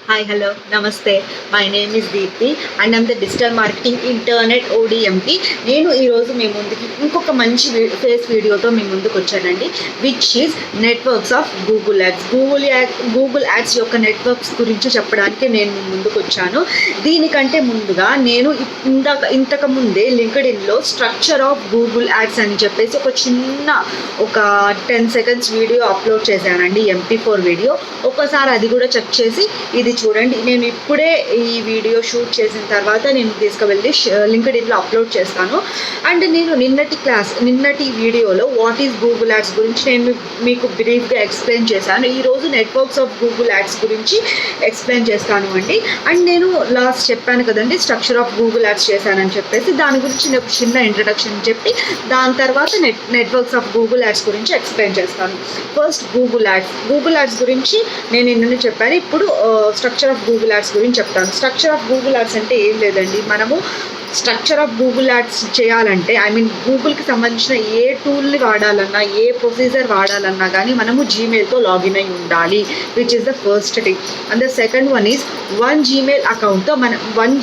Hi, hello, namaste. My name is Deepthi and I'm the digital marketing intern at ODMT. నేను ఈరోజు మీ ముందుకి ఇంకొక మంచి ఫేస్ వీడియోతో మీ ముందుకు వచ్చానండి, which is networks of Google ads. Google ads యొక్క నెట్వర్క్స్ గురించి చెప్పడానికి నేను మీ ముందుకు వచ్చాను. దీనికంటే ముందుగా నేను ఇంతకు ముందే లింక్డ్ఇన్లో స్ట్రక్చర్ ఆఫ్ గూగుల్ యాడ్స్ అని చెప్పేసి ఒక 10 seconds వీడియో అప్లోడ్ చేశానండి, MP4 వీడియో. ఒకసారి అది కూడా చెక్ చేసి ఇది చూడండి. నేను ఇప్పుడే ఈ వీడియో షూట్ చేసిన తర్వాత నేను తీసుకువెళ్ళి లింక్డ్ఇన్లో అప్లోడ్ చేస్తాను. అండ్ నేను నిన్నటి వీడియోలో వాట్ ఈజ్ గూగుల్ యాడ్స్ గురించి నేను మీకు బ్రీఫ్గా ఎక్స్ప్లెయిన్ చేశాను. ఈరోజు నెట్వర్క్స్ ఆఫ్ గూగుల్ యాడ్స్ గురించి ఎక్స్ప్లెయిన్ చేస్తాను అండి. అండ్ నేను లాస్ట్ చెప్పాను కదండి, స్ట్రక్చర్ ఆఫ్ గూగుల్ యాడ్స్ చేశానని చెప్పేసి దాని గురించి నేను చిన్న ఇంట్రడక్షన్ చెప్పి దాని తర్వాత నెట్వర్క్స్ ఆఫ్ గూగుల్ యాడ్స్ గురించి ఎక్స్ప్లెయిన్ చేస్తాను. ఫస్ట్ గూగుల్ యాడ్స్ గురించి నేను నిన్న చెప్పాను. ఇప్పుడు స్ట్రక్చర్ ఆఫ్ గూగుల్ యాడ్స్ గురించి చెప్తాను. స్ట్రక్చర్ ఆఫ్ గూగుల్ యాడ్స్ అంటే ఏం లేదండి, మనము స్ట్రక్చర్ ఆఫ్ గూగుల్ యాడ్స్ చేయాలంటే గూగుల్కి సంబంధించిన ఏ టూల్ని వాడాలన్నా, ఏ ప్రొసీజర్ వాడాలన్నా కానీ మనము జీమెయిల్తో లాగిన్ అయి ఉండాలి, which is the first thing. And the second one is one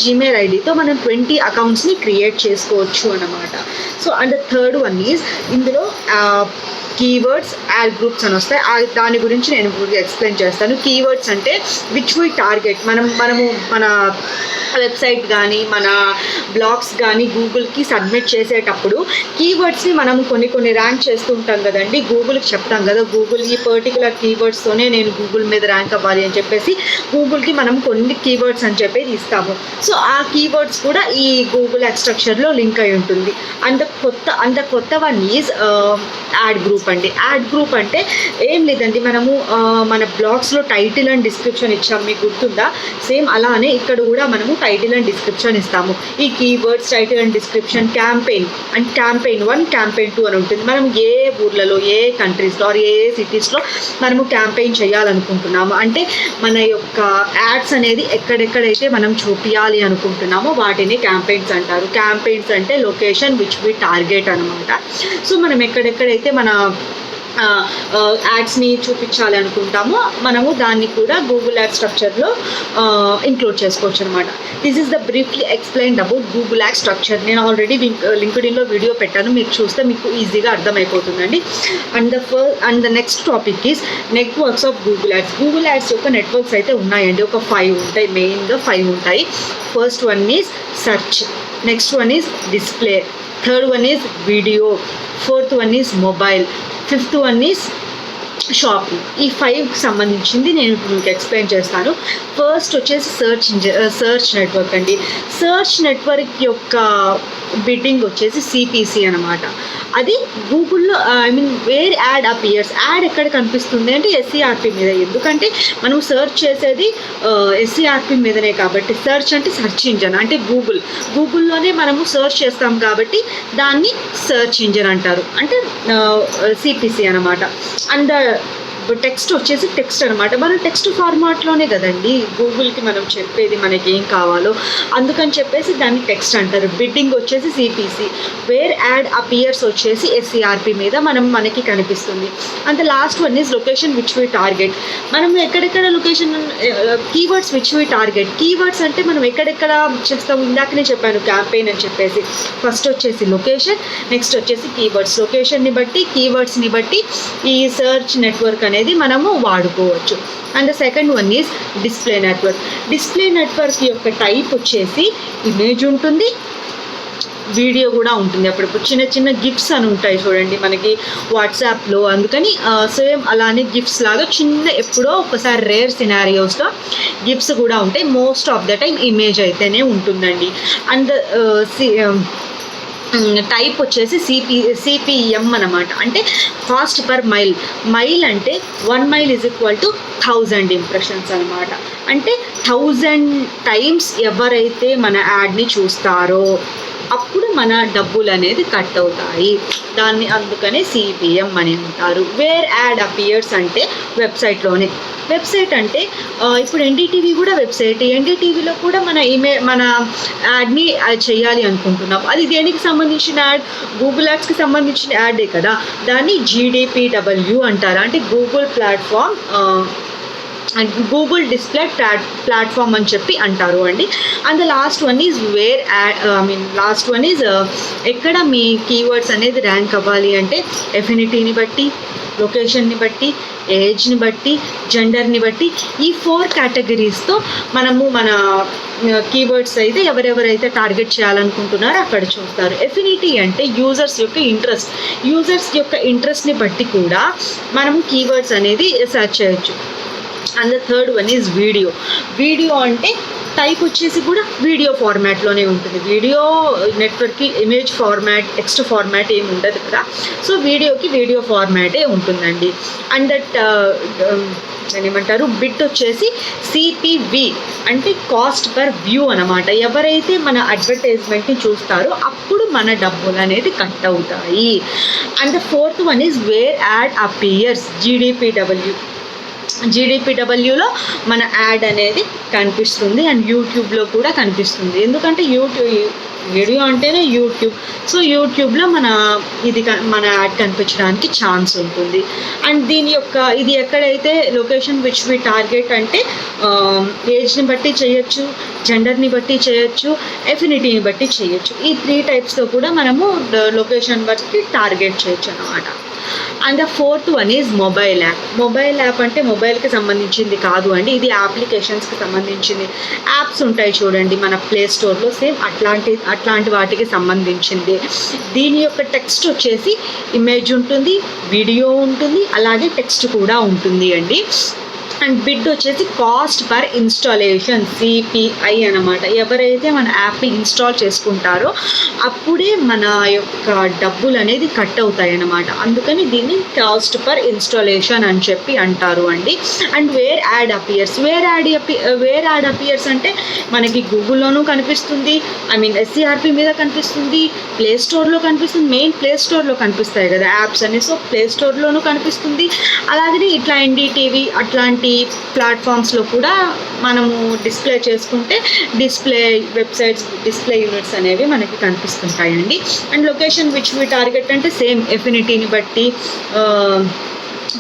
Gmail ఐడితో మనం 20 అకౌంట్స్ని క్రియేట్ చేసుకోవచ్చు అన్నమాట. So and the third one is ఇందులో కీవర్డ్స్, యాడ్ గ్రూప్స్ అని వస్తాయి. దాని గురించి నేను ఇప్పుడు ఎక్స్ప్లెయిన్ చేస్తాను. కీవర్డ్స్ అంటే విచ్ వీ టార్గెట్, మనము మన వెబ్సైట్ కానీ మన బ్లాగ్స్ కానీ గూగుల్కి సబ్మిట్ చేసేటప్పుడు కీవర్డ్స్ని మనం కొన్ని ర్యాంక్ చేస్తూ ఉంటాం కదండి. గూగుల్కి చెప్తాం కదా, గూగుల్ ఈ పర్టికులర్ కీవర్డ్స్తోనే నేను గూగుల్ మీద ర్యాంక్ అవ్వాలి అని చెప్పేసి గూగుల్కి మనం కొన్ని కీవర్డ్స్ అని చెప్పేసి ఇస్తాము. సో ఆ కీవర్డ్స్ కూడా ఈ గూగుల్ యాడ్ స్ట్రక్చర్లో లింక్ అయి ఉంటుంది. అండ్ కొత్త వన్ ఈజ్ యాడ్ గ్రూప్ అండి. యాడ్ గ్రూప్ అంటే ఏం లేదండి, మనము మన బ్లాగ్స్లో టైటిల్ అండ్ డిస్క్రిప్షన్ ఇచ్చాము, మీకు గుర్తుందా? సేమ్ అలానే ఇక్కడ కూడా మనము టైటిల్ అండ్ డిస్క్రిప్షన్ ఇస్తాము. ఈ keywords, title and description, campaign 1, campaign 2 అని ఉంటుంది. మనం ఏ ఊర్లలో, ఏ కంట్రీస్లో ఆర్ ఏ సిటీస్లో మనము క్యాంపెయిన్ చేయాలనుకుంటున్నాము అంటే మన యొక్క యాడ్స్ అనేది ఎక్కడెక్కడైతే మనం చూపించాలి అనుకుంటున్నామో వాటిని క్యాంపెయిన్స్ అంటారు. క్యాంపెయిన్స్ అంటే లొకేషన్ విచ్ వి టార్గెట్ అనమాట. సో మనం ఎక్కడెక్కడైతే మన యాడ్స్ని చూపించాలి అనుకుంటామో మనము దాన్ని కూడా గూగుల్ యాడ్ స్ట్రక్చర్లో ఇంక్లూడ్ చేసుకోవచ్చు అనమాట. This is the briefly explained about Google ad structure. నేను ఆల్రెడీ లింక్డ్ఇన్లో వీడియో పెట్టాను, మీరు చూస్తే మీకు ఈజీగా అర్థమైపోతుందండి. And the next topic is networks of Google ads. Google ads యొక్క నెట్వర్క్స్ అయితే ఉన్నాయండి, ఒక 5 ఉంటాయి, మెయిన్గా 5 ఉంటాయి. First one is search, next one is display, third one is video, fourth one is mobile, fifth one is shopping. ఈ 5కి సంబంధించింది నేను ఇప్పుడు మీకు ఎక్స్ప్లెయిన్ చేస్తాను. ఫస్ట్ వచ్చేసి సర్చ్ నెట్వర్క్ అండి. సర్చ్ నెట్వర్క్ యొక్క బిడ్డింగ్ వచ్చేసి CPC అనమాట. అది గూగుల్లో వేర్ యాడ్ అపియర్స్, యాడ్ ఎక్కడ కనిపిస్తుంది అంటే SERP మీద. ఎందుకంటే మనం సర్చ్ చేసేది SERP మీదనే కాబట్టి, సర్చ్ అంటే సర్చ్ ఇంజన్ అంటే గూగుల్లోనే మనము సర్చ్ చేస్తాం కాబట్టి దాన్ని సర్చ్ ఇంజన్ అంటారు, అంటే CPC అనమాట. అండ్ టెక్స్ట్ వచ్చేసి టెక్స్ట్ అనమాట. మనం టెక్స్ట్ ఫార్మాట్లోనే కదండి గూగుల్కి మనం చెప్పేది మనకి ఏం కావాలో, అందుకని చెప్పేసి దాన్ని టెక్స్ట్ అంటారు. బిడ్డింగ్ వచ్చేసి CPC, వేర్ యాడ్ అపియర్స్ వచ్చేసి SERP మీద మనకి కనిపిస్తుంది. And last one is location which we target. మనం ఎక్కడెక్కడ location, keywords which we target. Keywords అంటే మనం ఎక్కడెక్కడ చేస్తాము, ఇందాకనే చెప్పాను క్యాంపెయిన్ అని చెప్పేసి. ఫస్ట్ వచ్చేసి లొకేషన్, నెక్స్ట్ వచ్చేసి కీవర్డ్స్. లొకేషన్ని బట్టి, కీవర్డ్స్ని బట్టి ఈ సర్చ్ నెట్వర్క్ అనేది మనము వాడుకోవచ్చు. And the second one is display network. Display network యొక్క టైప్ వచ్చేసి ఇమేజ్ ఉంటుంది, వీడియో కూడా ఉంటుంది. అప్పుడు చిన్న గిఫ్ట్స్ అని ఉంటాయి చూడండి మనకి వాట్సాప్లో, అందుకని సేమ్ అలానే గిఫ్ట్స్ లాగా ఎప్పుడో ఒకసారి రేర్ సినారియోస్లో గిఫ్ట్స్ కూడా ఉంటాయి. Most of the time image అయితేనే ఉంటుందండి. అండ్ టైప్ వచ్చేసి CPM అనమాట, అంటే కాస్ట్ పర్ మైల్ అంటే 1 mile is equal to 1000 impressions అనమాట. అంటే 1000 టైమ్స్ ఎవరైతే మన యాడ్ని చూస్తారో అప్పుడు మన డబ్బులు అనేది కట్ అవుతాయి. దాన్ని అందుకనే CPM అని అంటారు. వేర్ యాడ్ అపియర్స్ అంటే వెబ్సైట్లోనే. వెబ్సైట్ అంటే ఇప్పుడు NDTV కూడా వెబ్సైట్. NDTVలో కూడా మన యాడ్ని చేయాలి అనుకుంటున్నాం. అది దేనికి సంబంధించిన యాడ్? గూగుల్ యాడ్స్కి సంబంధించిన యాడే కదా. దాన్ని GDPW అంటారు, అంటే Google platform and Google display platform అని చెప్పి అంటారు అండి. And the last one is ఎక్కడ మీ కీవర్డ్స్ అనేది ర్యాంక్ అవ్వాలి అంటే ఎఫినిటీని బట్టి, లొకేషన్ని బట్టి, ఏజ్ని బట్టి, జెండర్ని బట్టి, ఈ 4 కేటగిరీస్తో మనము మన కీవర్డ్స్ అయితే ఎవరెవరైతే టార్గెట్ చేయాలనుకుంటున్నారో అక్కడ చూస్తారు. ఎఫినిటీ అంటే యూజర్స్ యొక్క ఇంట్రెస్ట్ని బట్టి కూడా మనం కీవర్డ్స్ అనేది సెర్చ్ చేయొచ్చు. And the third one is video అంటే టైప్ వచ్చేసి కూడా వీడియో ఫార్మాట్లోనే ఉంటుంది. వీడియో నెట్వర్క్కి ఇమేజ్ ఫార్మాట్, టెక్స్ట్ ఫార్మాట్ ఏమి ఉండదు కదా. సో వీడియోకి వీడియో ఫార్మాటే ఉంటుందండి. అండ్ దట్ ఏమంటారు బిట్ వచ్చేసి సిపివి అంటే కాస్ట్ పర్ వ్యూ అనమాట. ఎవరైతే మన అడ్వర్టైజ్మెంట్ని చూస్తారో అప్పుడు మన డబ్బులు అనేది కట్ అవుతాయి. And the fourth one is where ad appears, జీడిపిడబ్ల్యూలో మన యాడ్ అనేది కనిపిస్తుంది. అండ్ యూట్యూబ్లో కూడా కనిపిస్తుంది. ఎందుకంటే వీడియో అంటేనే యూట్యూబ్. సో యూట్యూబ్లో మన యాడ్ కనిపించడానికి ఛాన్స్ ఉంటుంది. అండ్ ఇది ఎక్కడైతే లొకేషన్ విచ్ వి టార్గెట్ అంటే ఏజ్ని బట్టి చేయొచ్చు, జెండర్ని బట్టి చేయొచ్చు, ఎఫినిటీని బట్టి చేయొచ్చు. ఈ 3 టైప్స్తో కూడా మనము లొకేషన్ బట్టి టార్గెట్ చేయొచ్చు అన్నమాట. And the fourth one is mobile app అంటే మొబైల్కి సంబంధించింది కాదు అండి, ఇది అప్లికేషన్స్కి సంబంధించింది. యాప్స్ ఉంటాయి చూడండి మన ప్లే స్టోర్లో, సేమ్ అట్లాంటి వాటికి సంబంధించింది. దీని యొక్క టెక్స్ట్ వచ్చేసి ఇమేజ్ ఉంటుంది, వీడియో ఉంటుంది, అలాగే టెక్స్ట్ కూడా ఉంటుంది అండి. అండ్ బిడ్ వచ్చేసి కాస్ట్ పర్ ఇన్స్టాలేషన్, సిపిఐ అనమాట. ఎవరైతే మన యాప్ని ఇన్స్టాల్ చేసుకుంటారో అప్పుడే మన యొక్క డబ్బులు అనేది కట్ అవుతాయి అన్నమాట. అందుకని దీన్ని కాస్ట్ పర్ ఇన్స్టాలేషన్ అని చెప్పి అంటారు అండి. అండ్ వేర్ యాడ్ అపియర్స్ అంటే మనకి గూగుల్లోనూ కనిపిస్తుంది, ఎస్సీఆర్పి మీద కనిపిస్తుంది, ప్లే స్టోర్లో కనిపిస్తుంది. మెయిన్ ప్లే స్టోర్లో కనిపిస్తాయి కదా యాప్స్ అని, సో ప్లే స్టోర్లోనూ కనిపిస్తుంది. అలాగే ఇట్లా ఎన్డీటీవీ అట్లాంటి ప్లాట్ఫామ్స్లో కూడా మనము డిస్ప్లే చేసుకుంటే వెబ్సైట్స్ డిస్ప్లే యూనిట్స్ అనేవి మనకి కనిపిస్తుంటాయండి. And location which we target అంటే సేమ్ ఎఫినిటీని బట్టి,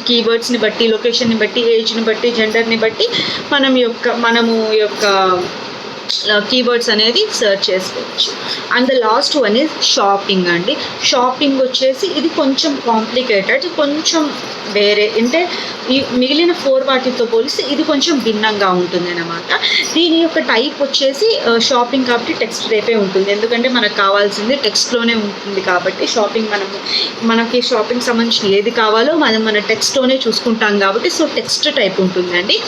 కీవర్డ్స్ని బట్టి, లొకేషన్ని బట్టి, ఏజ్ని బట్టి, జెండర్ని బట్టి మనము యొక్క కీవర్డ్స్ అనేది సెర్చ్ చేసుకోవచ్చు. And the last one is shopping అండి. షాపింగ్ వచ్చేసి ఇది కొంచెం కాంప్లికేటెడ్, కొంచెం వేరే, అంటే ఈ మిగిలిన 4 వాటితో పోలిస్తే ఇది కొంచెం భిన్నంగా ఉంటుంది అన్నమాట. దీని యొక్క టైప్ వచ్చేసి షాపింగ్ కాబట్టి టెక్స్ట్ టైపే ఉంటుంది. ఎందుకంటే మనకు కావాల్సింది టెక్స్ట్లోనే ఉంటుంది కాబట్టి మనకి షాపింగ్ సంబంధించిన ఏది కావాలో మన టెక్స్ట్లోనే చూసుకుంటాం కాబట్టి సో టెక్స్ట్ టైప్ ఉంటుందండి.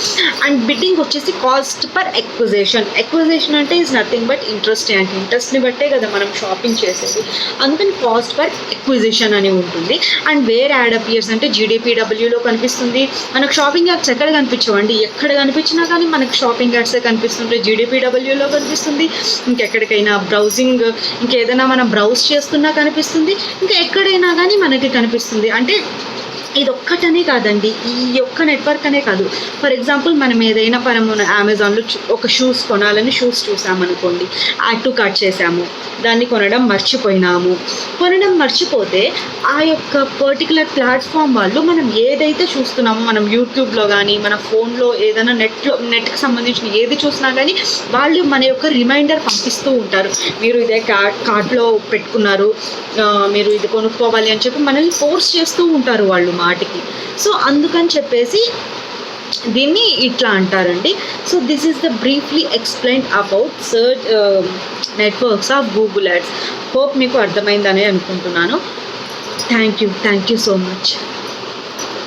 అండ్ బిడ్డింగ్ వచ్చేసి కాస్ట్ పర్ ఎక్విజిషన్ అంటే ఈజ్ నథింగ్ బట్ ఇంట్రెస్ట్ని బట్టే కదా మనం షాపింగ్ చేసేది, అందుకని కాస్ట్ పర్ ఎక్విజిషన్ అని ఉంటుంది. అండ్ వేర్ యాడ్ అపియర్స్ అంటే జీడిపిడబ్ల్యూలో కనిపిస్తుంది. మనకు షాపింగ్ యాప్స్ ఎక్కడ కనిపించవండి, ఎక్కడ కనిపించినా కానీ మనకు షాపింగ్ యాప్సే కనిపిస్తుంటాయి. జీడిపిడబ్ల్యూలో కనిపిస్తుంది, ఇంకెక్కడికైనా ఇంకేదైనా మనం బ్రౌజ్ చేస్తున్నా కనిపిస్తుంది, ఇంకా ఎక్కడైనా కానీ మనకి కనిపిస్తుంది. అంటే ఇది ఒక్కటనే కాదండి, ఈ ఒక్క నెట్వర్క్ అనే కాదు. ఫర్ ఎగ్జాంపుల్ మనం ఏదైనా అమెజాన్లో ఒక షూస్ కొనాలని చూసామనుకోండి, యాడ్ టు కార్ట్ చేసాము, దాన్ని కొనడం మర్చిపోతే ఆ యొక్క పర్టికులర్ ప్లాట్ఫామ్ వాళ్ళు మనం ఏదైతే చూస్తున్నామో, మనం యూట్యూబ్లో కానీ మన ఫోన్లో ఏదైనా నెట్కి సంబంధించిన ఏది చూసినా కానీ వాళ్ళు మన యొక్క రిమైండర్ పంపిస్తూ ఉంటారు. మీరు ఇదే కార్ట్లో పెట్టుకున్నారు, మీరు ఇది కొనుక్కోవాలి అని చెప్పి మనల్ని ఫోర్స్ చేస్తూ ఉంటారు వాళ్ళు మాటికి. సో అందుకని చెప్పేసి దీన్ని ఇట్లా అంటారండి. So this is the briefly explain about search networks of Google ads. Hope మీకు అర్థమైందని అనుకుంటున్నాను. Thank you so much.